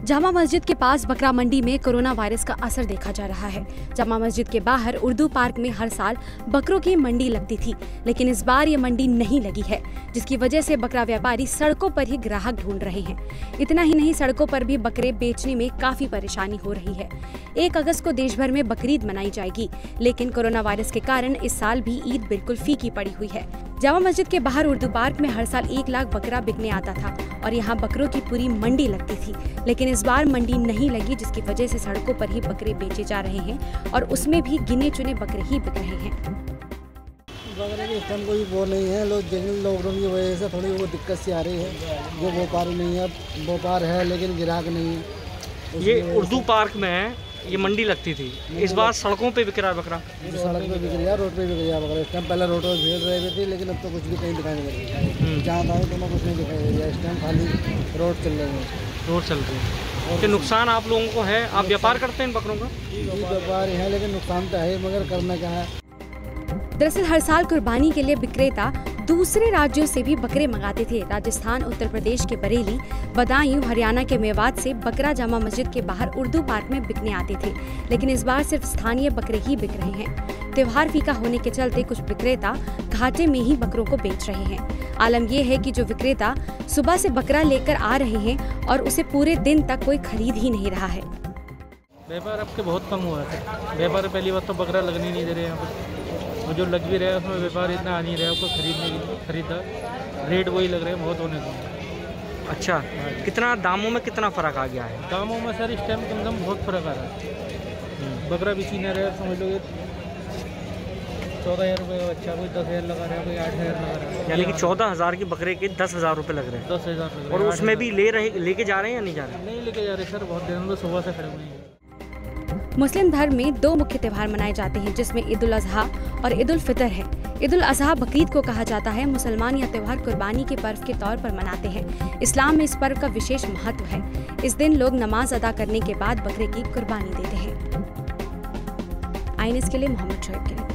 जामा मस्जिद के पास बकरा मंडी में कोरोना वायरस का असर देखा जा रहा है। जामा मस्जिद के बाहर उर्दू पार्क में हर साल बकरों की मंडी लगती थी, लेकिन इस बार ये मंडी नहीं लगी है, जिसकी वजह से बकरा व्यापारी सड़कों पर ही ग्राहक ढूंढ रहे हैं। इतना ही नहीं, सड़कों पर भी बकरे बेचने में काफी परेशानी हो रही है। 1 अगस्त को देश भर में बकरीद मनाई जाएगी, लेकिन कोरोना वायरस के कारण इस साल भी ईद बिल्कुल फीकी पड़ी हुई है। जामा मस्जिद के बाहर उर्दू पार्क में हर साल 1 लाख बकरा बिकने आता था और यहाँ बकरों की पूरी मंडी लगती थी, लेकिन इस बार मंडी नहीं लगी, जिसकी वजह से सड़कों पर ही बकरे बेचे जा रहे हैं और उसमें भी गिने चुने बकरे ही बिक रहे हैं। बकरे के इस कोई वो नहीं है, लॉकडाउन की वजह से थोड़ी वो दिक्कत सी आ रही है। जो व्यापार नहीं है, व्यापार है लेकिन ग्राहक नहीं है। ये उर्दू पार्क में ये मंडी लगती थी, इस बार सड़कों पे बिक रहा है बकरा। सड़क पे बिक रहा है, रोड पे बिक रहा है बकरा। इस टाइम पहले रोड पर भीड़ रही थी, लेकिन अब तो कुछ भी कहीं दिखाई नहीं दे रहा। जहाँ था तो कुछ नहीं दिखाई दे रहा। इस टाइम खाली रोड चल रही है, रोड चल रही है। तो नुकसान आप लोगों को है? आप व्यापार करते हैं इन बकरों का? व्यापार है, लेकिन नुकसान तो है, मगर करना क्या है। दरअसल हर साल कुर्बानी के लिए विक्रेता दूसरे राज्यों से भी बकरे मंगाते थे। राजस्थान, उत्तर प्रदेश के बरेली, बदायूं, हरियाणा के मेवात से बकरा जामा मस्जिद के बाहर उर्दू पार्क में बिकने आते थे, लेकिन इस बार सिर्फ स्थानीय बकरे ही बिक रहे हैं। त्योहार फीका होने के चलते कुछ विक्रेता घाटे में ही बकरों को बेच रहे हैं। आलम यह है कि जो विक्रेता सुबह से बकरा लेकर आ रहे हैं और उसे पूरे दिन तक कोई खरीद ही नहीं रहा है। व्यापार अब के बहुत कम हुआ है। व्यापार पहली बात तो बकरा लगने नहीं दे रहे यहाँ पर, और जो लग भी रहा है उसमें व्यापार इतना आ नहीं रहा है, उसको खरीदा रेट वही लग रहे हैं, बहुत होने को। अच्छा, कितना दामों में कितना फ़र्क आ गया है? दामों में सर इस टाइम कम से कम बहुत फ़र्क आ रहा है। बकरा भी सीना रहा है, समझ लो 14,000 रुपये का बच्चा, कोई 10,000 लगा रहा है, कोई 8,000 लगा रहा है। यानी कि 14,000 की बकरे के 10,000 रुपये लग रहे हैं। 10,000 लग रहे हैं। और उसमें भी लेके जा रहे हैं या नहीं जा रहे? नहीं लेके जा रहे सर, बहुत दिन तो सुबह से खड़े हुए हैं। मुस्लिम धर्म में 2 मुख्य त्योहार मनाए जाते हैं, जिसमें ईद उल अजहा और ईद उल फितर है। ईद उल अजहा बकरीद को कहा जाता है। मुसलमान यह त्योहार कुर्बानी के पर्व के तौर पर मनाते हैं। इस्लाम में इस पर्व का विशेष महत्व है। इस दिन लोग नमाज अदा करने के बाद बकरे की कुर्बानी देते हैं। INS के लिए मोहम्मद शोएब के लिए।